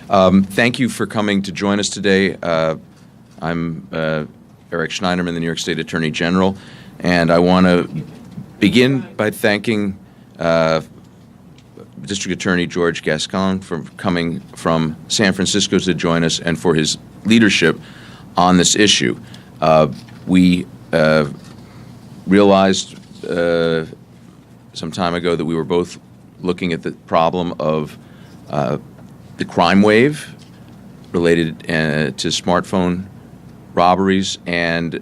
Thank you for coming to join us today. I'm Eric Schneiderman, the New York State Attorney General, and I want to begin by thanking District Attorney George Gascón for coming from San Francisco to join us and for his leadership on this issue. We realized some time ago that we were both looking at the problem of the crime wave related to smartphone robberies, and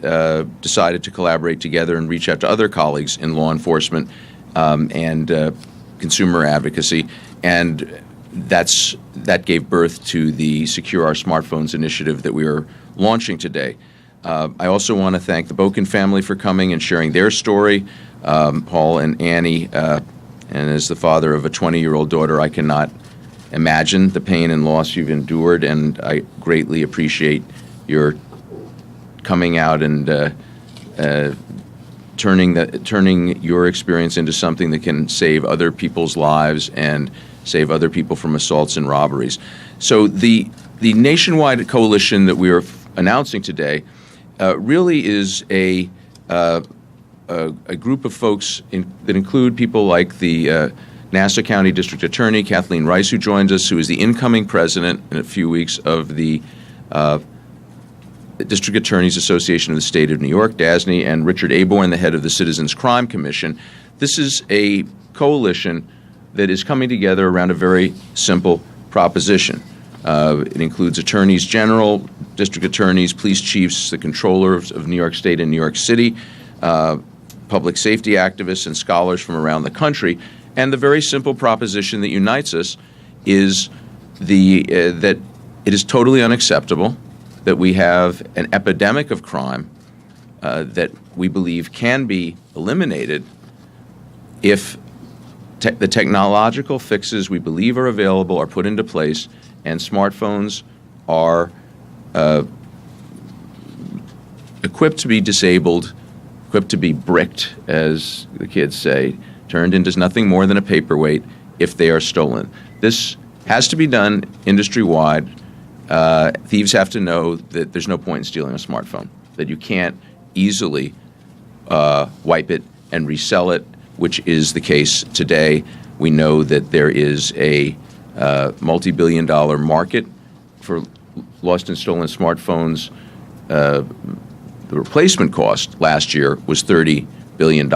decided to collaborate together and reach out to other colleagues in law enforcement and consumer advocacy, and that gave birth to the Secure Our Smartphones initiative that we are launching today. I also want to thank the Boken family for coming and sharing their story. Paul and Annie, and as the father of a 20-year-old daughter, I cannot imagine the pain and loss you've endured, and I greatly appreciate your coming out and turning your experience into something that can save other people's lives and save other people from assaults and robberies. So the nationwide coalition that we are announcing today really is a group of folks that include people like the Nassau County District Attorney Kathleen who joins us, who is the incoming president in a few weeks of the District Attorneys Association of the State of New York, DASNY, and Richard Aborn, the head of the Citizens Crime Commission. This is a coalition that is coming together around a very simple proposition. It includes attorneys general, district attorneys, police chiefs, the controllers of New York State and New York City, public safety activists, and scholars from around the country. And the very simple proposition that unites us is that it is totally unacceptable that we have an epidemic of crime that we believe can be eliminated if the technological fixes we believe are available are put into place and smartphones are equipped to be disabled, equipped to be bricked, as the kids say, turned into nothing more than a paperweight if they are stolen. This has to be done industry-wide. Thieves have to know that there's no point in stealing a smartphone, that you can't easily wipe it and resell it, which is the case today. We know that there is a multi-billion-dollar market for lost and stolen smartphones. The replacement cost last year was $30 billion.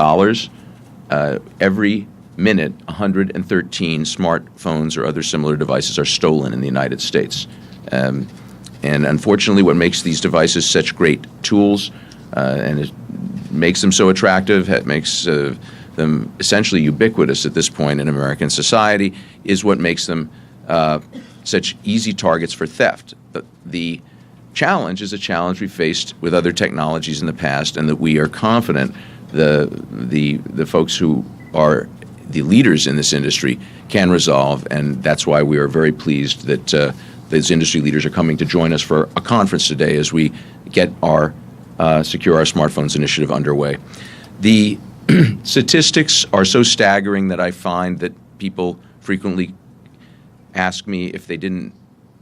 Every minute, 113 smartphones or other similar devices are stolen in the United States. And unfortunately, what makes these devices such great tools and it makes them so attractive, it makes them essentially ubiquitous at this point in American society, is what makes them such easy targets for theft. The challenge is a challenge we faced with other technologies in the past, and that we are confident the folks who are the leaders in this industry can resolve, and that's why we are very pleased that these industry leaders are coming to join us for a conference today as we get our Secure Our Smartphones initiative underway. The statistics are so staggering that I find that people frequently ask me if they didn't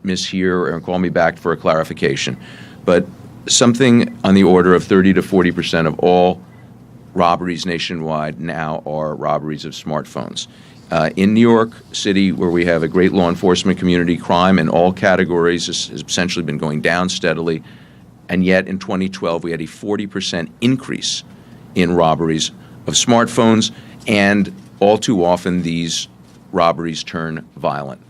mishear or call me back for a clarification. But something on the order of 30 to 40% of all robberies nationwide now are robberies of smartphones. In New York City, where we have a great law enforcement community, crime in all categories has essentially been going down steadily, and yet in 2012 we had a 40% increase in robberies of smartphones, and all too often these robberies turn violent.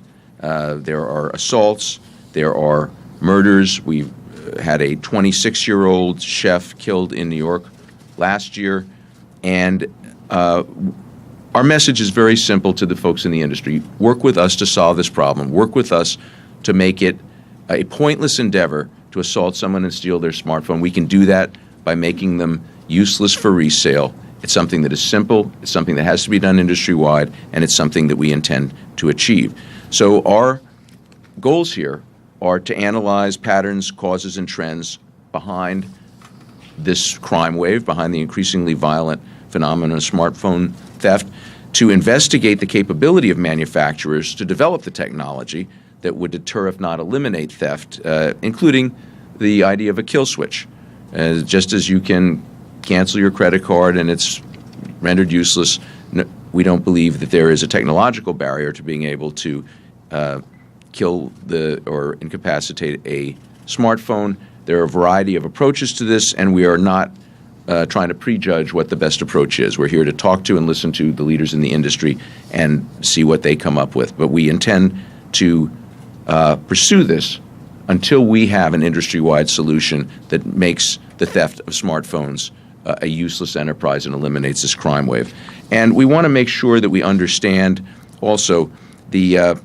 There are assaults, there are murders. We've had a 26-year-old chef killed in New York last year, and our message is very simple to the folks in the industry. Work with us to solve this problem. Work with us to make it a pointless endeavor to assault someone and steal their smartphone. We can do that by making them useless for resale. It's something that is simple, it's something that has to be done industry-wide, and it's something that we intend to achieve. So our goals here are to analyze patterns, causes, and trends behind this crime wave, behind the increasingly violent phenomenon of smartphone theft, to investigate the capability of manufacturers to develop the technology that would deter, if not eliminate, theft, including the idea of a kill switch. Just as you can cancel your credit card and it's rendered useless, we don't believe that there is a technological barrier to being able to kill or incapacitate a smartphone. There are a variety of approaches to this, and we are not trying to prejudge what the best approach is. We're here to talk to and listen to the leaders in the industry and see what they come up with. But we intend to pursue this until we have an industry-wide solution that makes the theft of smartphones a useless enterprise and eliminates this crime wave. And we want to make sure that we understand also the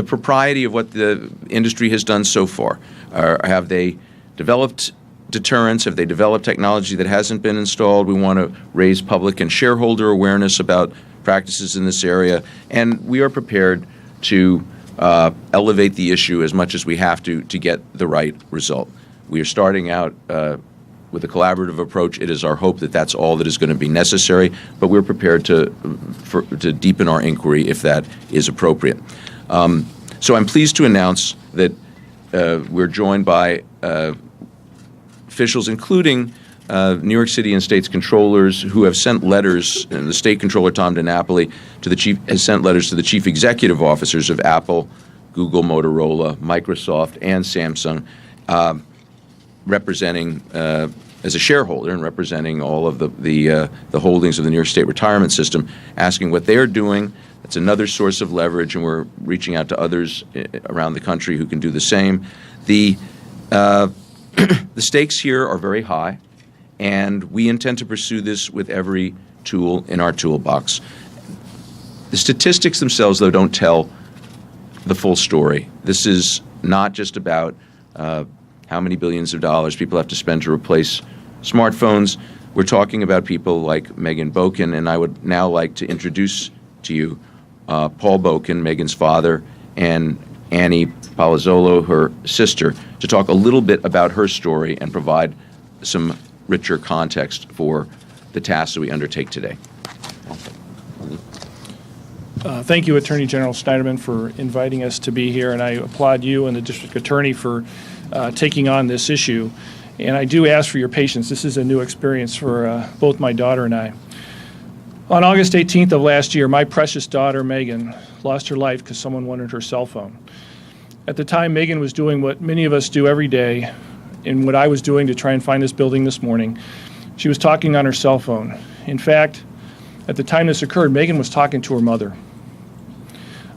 propriety of what the industry has done so far. Have they developed deterrence? Have they developed technology that hasn't been installed? We want to raise public and shareholder awareness about practices in this area, and we are prepared to elevate the issue as much as we have to get the right result. We are starting out with a collaborative approach. It is our hope that that's all that is going to be necessary, but we're prepared to deepen our inquiry if that is appropriate. So I'm pleased to announce that we're joined by officials, including New York City and state's controllers, who have sent letters, and the state controller, Tom DiNapoli, has sent letters to the chief executive officers of Apple, Google, Motorola, Microsoft, and Samsung, representing, as a shareholder and representing all of the holdings of the New York State retirement system, asking what they are doing. That's another source of leverage, and we're reaching out to others around the country who can do the same. The stakes here are very high, and we intend to pursue this with every tool in our toolbox. The statistics themselves, though, don't tell the full story. This is not just about how many billions of dollars people have to spend to replace smartphones. We're talking about people like Megan Boken, and I would now like to introduce to you Paul Boken, Megan's father, and Annie Palazzolo, her sister, to talk a little bit about her story and provide some richer context for the tasks that we undertake today. Thank you, Attorney General Schneiderman, for inviting us to be here, and I applaud you and the District Attorney for taking on this issue. And I do ask for your patience. This is a new experience for both my daughter and I. On August 18th of last year, my precious daughter, Megan, lost her life because someone wanted her cell phone. At the time, Megan was doing what many of us do every day, and what I was doing to try and find this building this morning. She was talking on her cell phone. In fact, at the time this occurred, Megan was talking to her mother.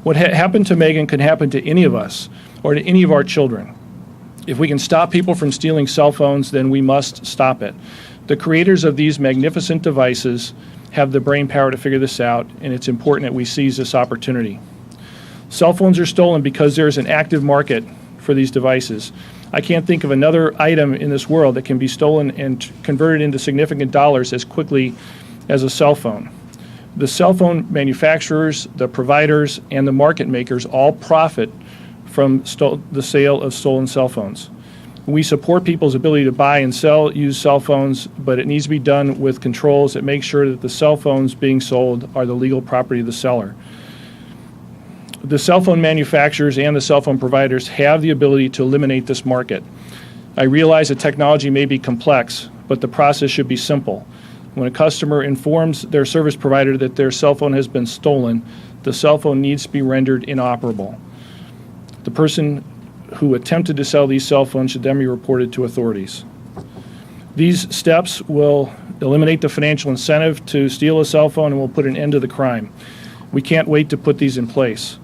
What happened to Megan can happen to any of us or to any of our children. If we can stop people from stealing cell phones, then we must stop it. The creators of these magnificent devices have the brain power to figure this out, and it's important that we seize this opportunity. Cell phones are stolen because there's an active market for these devices. I can't think of another item in this world that can be stolen and converted into significant dollars as quickly as a cell phone. The cell phone manufacturers, the providers, and the market makers all profit from the sale of stolen cell phones. We support people's ability to buy and sell used cell phones, but it needs to be done with controls that make sure that the cell phones being sold are the legal property of the seller. The cell phone manufacturers and the cell phone providers have the ability to eliminate this market. I realize that technology may be complex, but the process should be simple. When a customer informs their service provider that their cell phone has been stolen, the cell phone needs to be rendered inoperable. The person who attempted to sell these cell phones should then be reported to authorities. These steps will eliminate the financial incentive to steal a cell phone and will put an end to the crime. We can't wait to put these in place.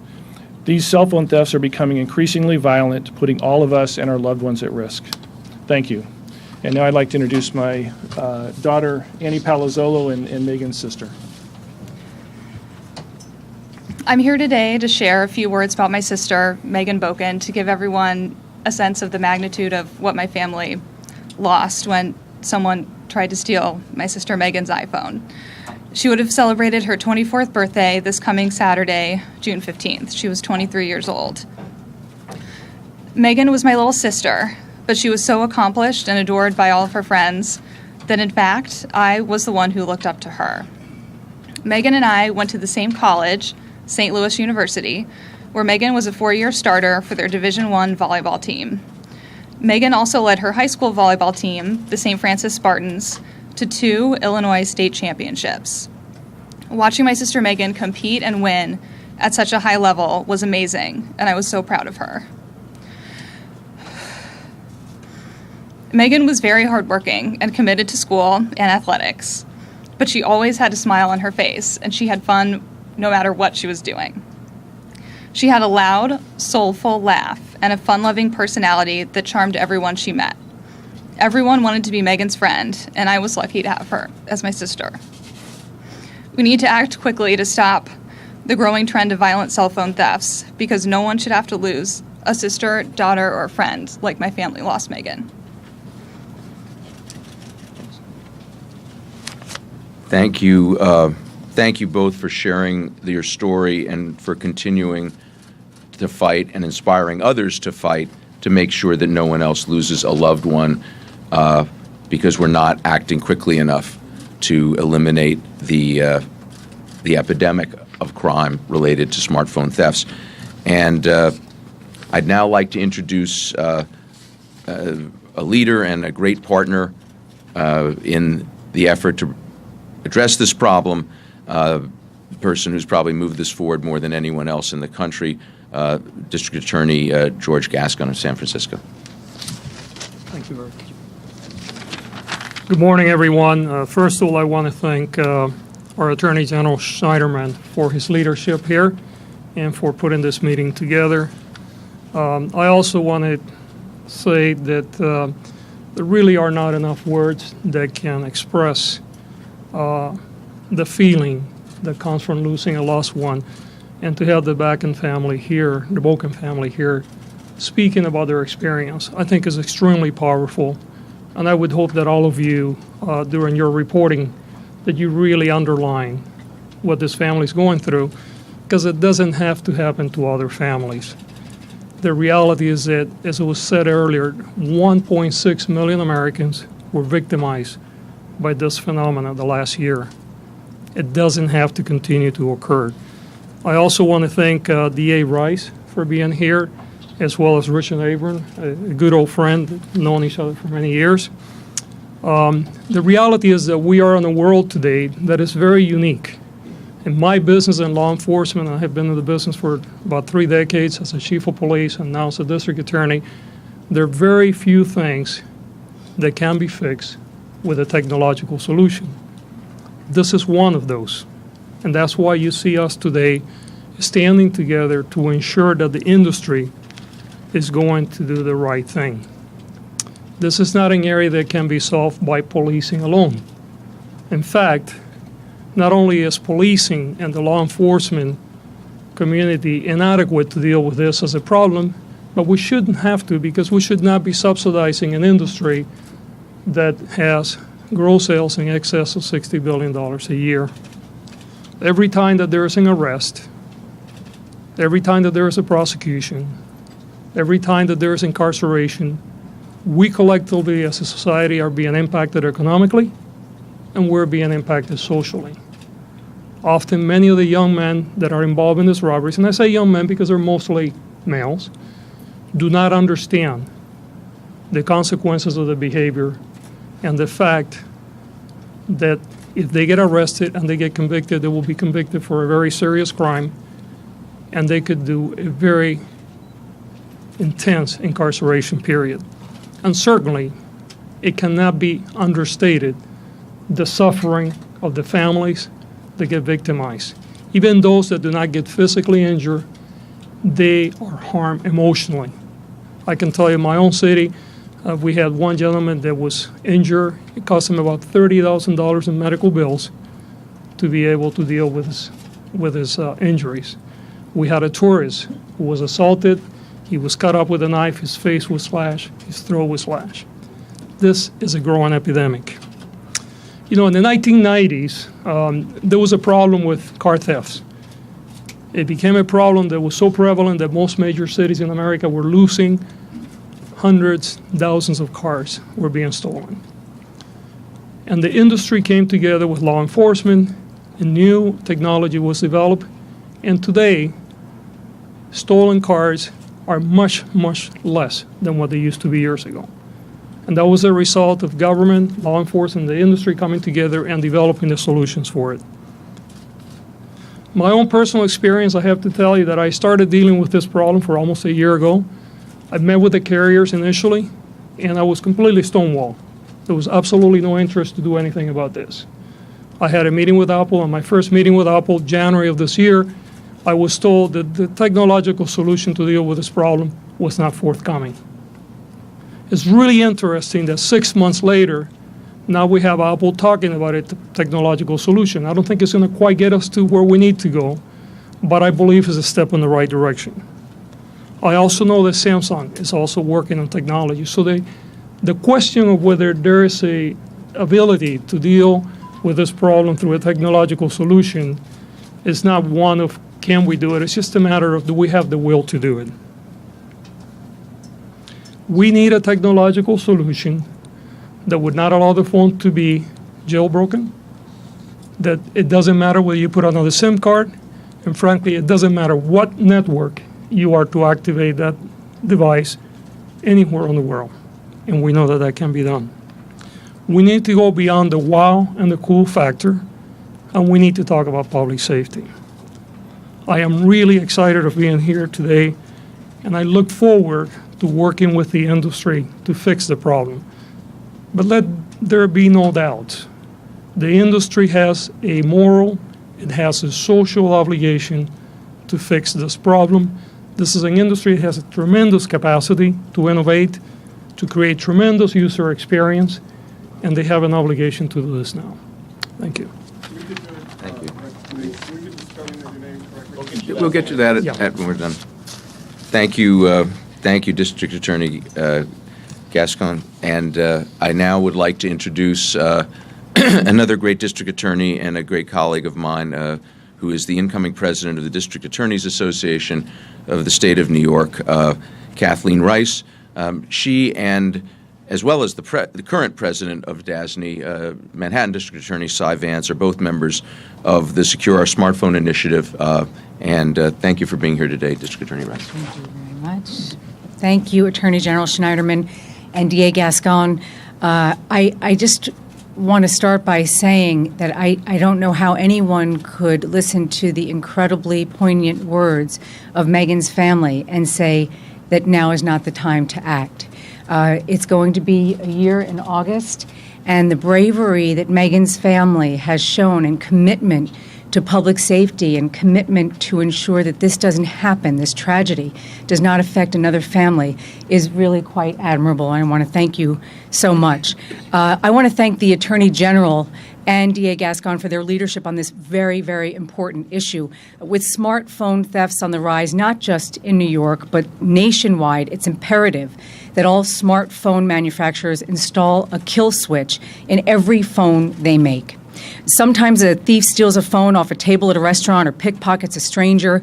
These cell phone thefts are becoming increasingly violent, putting all of us and our loved ones at risk. Thank you. And now I'd like to introduce my daughter, Annie Palazzolo, and Megan's sister. I'm here today to share a few words about my sister, Megan Boken, to give everyone a sense of the magnitude of what my family lost when someone tried to steal my sister Megan's iPhone. She would have celebrated her 24th birthday this coming Saturday, June 15th. She was 23 years old. Megan was my little sister, but she was so accomplished and adored by all of her friends that, in fact, I was the one who looked up to her. Megan and I went to the same college, St. Louis University, where Megan was a 4-year starter for their Division I volleyball team. Megan also led her high school volleyball team, the St. Francis Spartans, to 2 Illinois state championships. Watching my sister Megan compete and win at such a high level was amazing, and I was so proud of her. Megan was very hardworking and committed to school and athletics, but she always had a smile on her face, and she had fun no matter what she was doing. She had a loud, soulful laugh and a fun-loving personality that charmed everyone she met. Everyone wanted to be Megan's friend, and I was lucky to have her as my sister. We need to act quickly to stop the growing trend of violent cell phone thefts, because no one should have to lose a sister, daughter, or friend like my family lost Megan. Thank you. Thank you both for sharing your story and for continuing to fight and inspiring others to fight to make sure that no one else loses a loved one, because we're not acting quickly enough to eliminate the epidemic of crime related to smartphone thefts. And I'd now like to introduce a leader and a great partner in the effort to address this problem, the person who's probably moved this forward more than anyone else in the country, District Attorney George Gascón of San Francisco. Thank you very much. Good morning, everyone. First of all, I want to thank our Attorney General Schneiderman for his leadership here and for putting this meeting together. I also want to say that there really are not enough words that can express the feeling that comes from losing a lost one, and to have the Boken family here, the Boken family here, speaking about their experience, I think is extremely powerful. And I would hope that all of you, during your reporting, that you really underline what this family is going through, because it doesn't have to happen to other families. The reality is that, as it was said earlier, 1.6 million Americans were victimized by this phenomenon the last year. It doesn't have to continue to occur. I also want to thank D.A. Rice for being here, as well as Richard Aborn, a good old friend, known each other for many years. The reality is that we are in a world today that is very unique. In my business in law enforcement, I have been in the business for about 3 decades as a chief of police and now as a district attorney. There are very few things that can be fixed with a technological solution. This is one of those. And that's why you see us today standing together to ensure that the industry is going to do the right thing. This is not an area that can be solved by policing alone. In fact, not only is policing and the law enforcement community inadequate to deal with this as a problem, but we shouldn't have to, because we should not be subsidizing an industry that has gross sales in excess of $60 billion a year. Every time that there is an arrest, every time that there is a prosecution, every time that there is incarceration, we collectively as a society are being impacted economically, and we're being impacted socially. Often many of the young men that are involved in these robberies, and I say young men because they're mostly males, do not understand the consequences of the behavior and the fact that if they get arrested and they get convicted, they will be convicted for a very serious crime, and they could do a very intense incarceration period. And certainly, it cannot be understated the suffering of the families that get victimized. Even those that do not get physically injured, they are harmed emotionally. I can tell you in my own city, we had one gentleman that was injured. It cost him about $30,000 in medical bills to be able to deal with his injuries. We had a tourist who was assaulted. He was cut up with a knife. His face was slashed. His throat was slashed. This is a growing epidemic. You know, in the 1990s, there was a problem with car thefts. It became a problem that was so prevalent that most major cities in America were losing hundreds, thousands of cars were being stolen. And the industry came together with law enforcement, and new technology was developed. And today, stolen cars are much, much less than what they used to be years ago. And that was a result of government, law enforcement, the industry coming together and developing the solutions for it. My own personal experience, I have to tell you that I started dealing with this problem for almost a year ago. I met with the carriers initially, and I was completely stonewalled. There was absolutely no interest to do anything about this. I had a meeting with Apple, and my first meeting with Apple, January of this year, I was told that the technological solution to deal with this problem was not forthcoming. It's really interesting that 6 months later, now we have Apple talking about a technological solution. I don't think it's going to quite get us to where we need to go, but I believe it's a step in the right direction. I also know that Samsung is also working on technology. So the question of whether there is a ability to deal with this problem through a technological solution is not one of can we do it, it's just a matter of do we have the will to do it. We need a technological solution that would not allow the phone to be jailbroken, that it doesn't matter whether you put another SIM card, and frankly, it doesn't matter what network you are to activate that device anywhere in the world. And we know that that can be done. We need to go beyond the wow and the cool factor, and we need to talk about public safety. I am really excited of being here today, and I look forward to working with the industry to fix the problem. But let there be no doubt, the industry has a moral, it has a social obligation to fix this problem. This is an industry that has a tremendous capacity to innovate, to create tremendous user experience, and they have an obligation to do this now. Thank you. Thank you. We'll get to that when we're done. Thank you, District Attorney Gascón. And I now would like to introduce another great district attorney and a great colleague of mine, who is the incoming president of the District Attorneys Association of the state of New York, Kathleen Rice. She and as well as the current president of DASNY, Manhattan District Attorney Cy Vance, are both members of the Secure Our Smartphone Initiative. And thank you for being here today, District Attorney Rice. Thank you very much. Thank you, Attorney General Schneiderman and DA Gascón. I just want to start by saying that I don't know how anyone could listen to the incredibly poignant words of Megan's family and say that now is not the time to act. It's going to be a year in August, and the bravery that Megan's family has shown and commitment to public safety and commitment to ensure that this doesn't happen, this tragedy does not affect another family, is really quite admirable. I want to thank you so much. I want to thank the Attorney General and DA Gascón for their leadership on this very, very important issue. With smartphone thefts on the rise, not just in New York, but nationwide, it's imperative that all smartphone manufacturers install a kill switch in every phone they make. Sometimes a thief steals a phone off a table at a restaurant or pickpockets a stranger,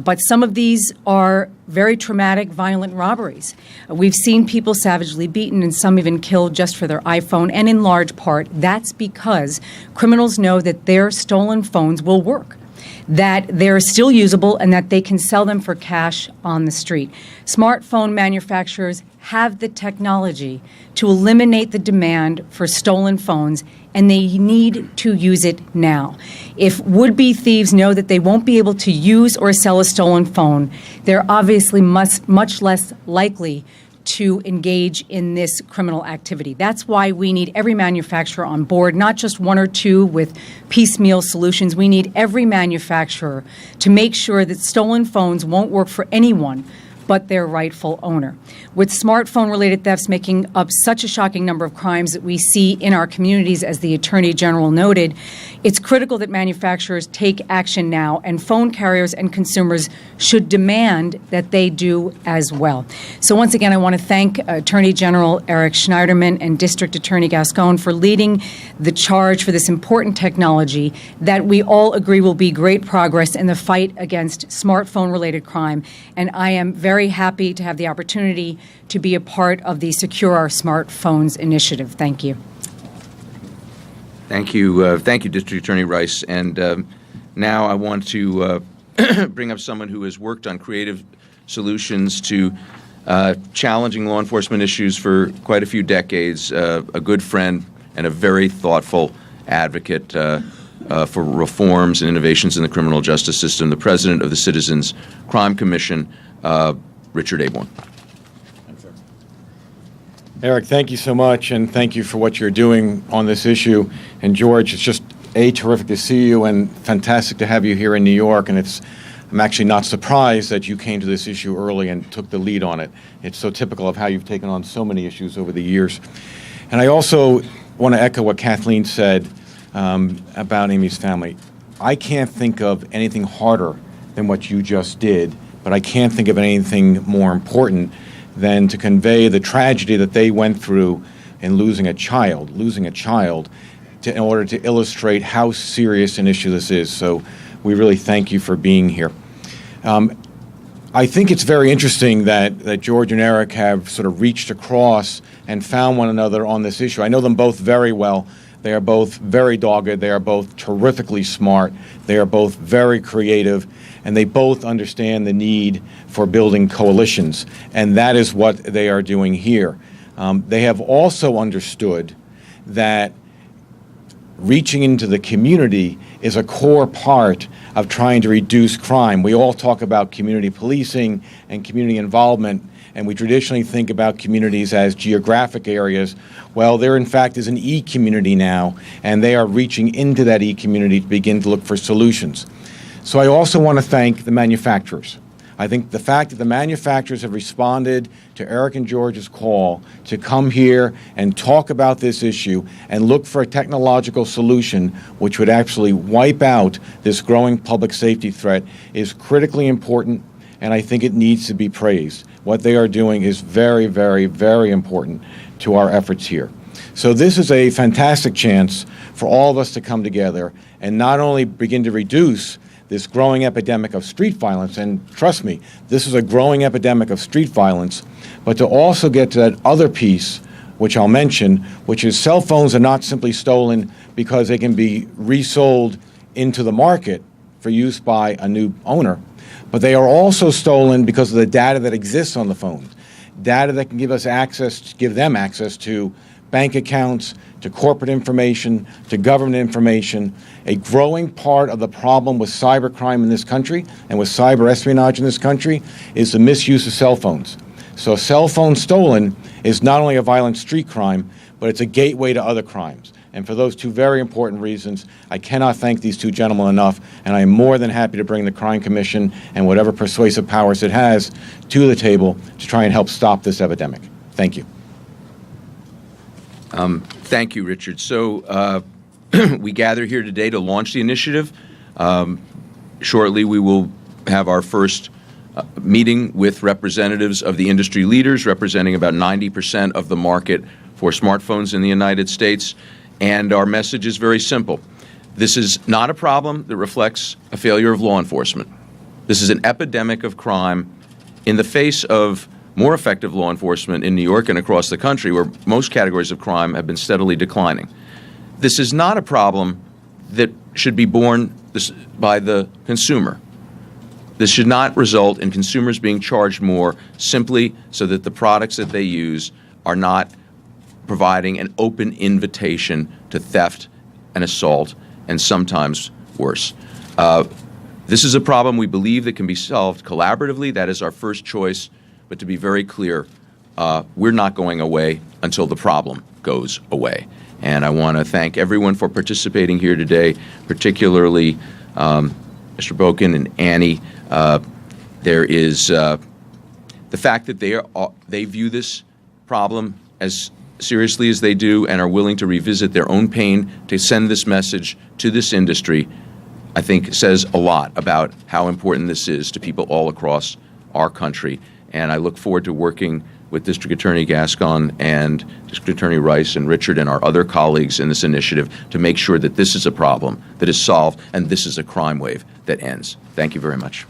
but some of these are very traumatic, violent robberies. We've seen people savagely beaten and some even killed just for their iPhone, and in large part, that's because criminals know that their stolen phones will work, that they're still usable, and that they can sell them for cash on the street. Smartphone manufacturers have the technology to eliminate the demand for stolen phones, and they need to use it now. If would-be thieves know that they won't be able to use or sell a stolen phone, they're obviously much less likely to engage in this criminal activity. That's why we need every manufacturer on board, not just one or two with piecemeal solutions. We need every manufacturer to make sure that stolen phones won't work for anyone but their rightful owner. With smartphone-related thefts making up such a shocking number of crimes that we see in our communities, as the Attorney General noted, it's critical that manufacturers take action now, and phone carriers and consumers should demand that they do as well. So once again, I want to thank Attorney General Eric Schneiderman and District Attorney Gascón for leading the charge for this important technology that we all agree will be great progress in the fight against smartphone-related crime. And I am very happy to have the opportunity to be a part of the Secure Our Smartphones initiative. Thank you. Thank you, District Attorney Rice. And now I want to bring up someone who has worked on creative solutions to challenging law enforcement issues for quite a few decades, a good friend and a very thoughtful advocate for reforms and innovations in the criminal justice system, the president of the Citizens Crime Commission, Richard Aborn. Eric, thank you so much, and thank you for what you're doing on this issue. And George, it's just terrific to see you and fantastic to have you here in New York. And I'm actually not surprised that you came to this issue early and took the lead on it. It's so typical of how you've taken on so many issues over the years. And I also want to echo what Kathleen said about Amy's family. I can't think of anything harder than what you just did, but I can't think of anything more important than to convey the tragedy that they went through in losing a child in order to illustrate how serious an issue this is. So we really thank you for being here. I think it's very interesting that George and Eric have sort of reached across and found one another on this issue. I know them both very well. They are both very dogged. They are both terrifically smart. They are both very creative. And they both understand the need for building coalitions. And that is what they are doing here. They have also understood that reaching into the community is a core part of trying to reduce crime. We all talk about community policing and community involvement, and we traditionally think about communities as geographic areas. Well, there in fact is an e-community now, and they are reaching into that e-community to begin to look for solutions. So I also want to thank the manufacturers. I think the fact that the manufacturers have responded to Eric and George's call to come here and talk about this issue and look for a technological solution which would actually wipe out this growing public safety threat is critically important, and I think it needs to be praised. What they are doing is very, very, very important to our efforts here. So this is a fantastic chance for all of us to come together and not only begin to reduce this growing epidemic of street violence, and trust me, this is a growing epidemic of street violence, but to also get to that other piece, which I'll mention, which is cell phones are not simply stolen because they can be resold into the market for use by a new owner, but they are also stolen because of the data that exists on the phones, data that can give them access to bank accounts, to corporate information, to government information. A growing part of the problem with cybercrime in this country and with cyber espionage in this country is the misuse of cell phones. So a cell phone stolen is not only a violent street crime, but it's a gateway to other crimes. And for those two very important reasons, I cannot thank these two gentlemen enough, and I am more than happy to bring the Crime Commission and whatever persuasive powers it has to the table to try and help stop this epidemic. Thank you. Thank you, Richard. So we gather here today to launch the initiative. Shortly, we will have our first meeting with representatives of the industry leaders, representing about 90% of the market for smartphones in the United States. And our message is very simple. This is not a problem that reflects a failure of law enforcement. This is an epidemic of crime in the face of more effective law enforcement in New York and across the country, where most categories of crime have been steadily declining. This is not a problem that should be borne by the consumer. This should not result in consumers being charged more simply so that the products that they use are not providing an open invitation to theft and assault, and sometimes worse. This is a problem we believe that can be solved collaboratively. That is our first choice. But to be very clear, we're not going away until the problem goes away. And I want to thank everyone for participating here today, particularly Mr. Boken and Annie. There is the fact that they view this problem as seriously as they do and are willing to revisit their own pain to send this message to this industry, I think says a lot about how important this is to people all across our country. And I look forward to working with District Attorney Gascón and District Attorney Rice and Richard and our other colleagues in this initiative to make sure that this is a problem that is solved and this is a crime wave that ends. Thank you very much.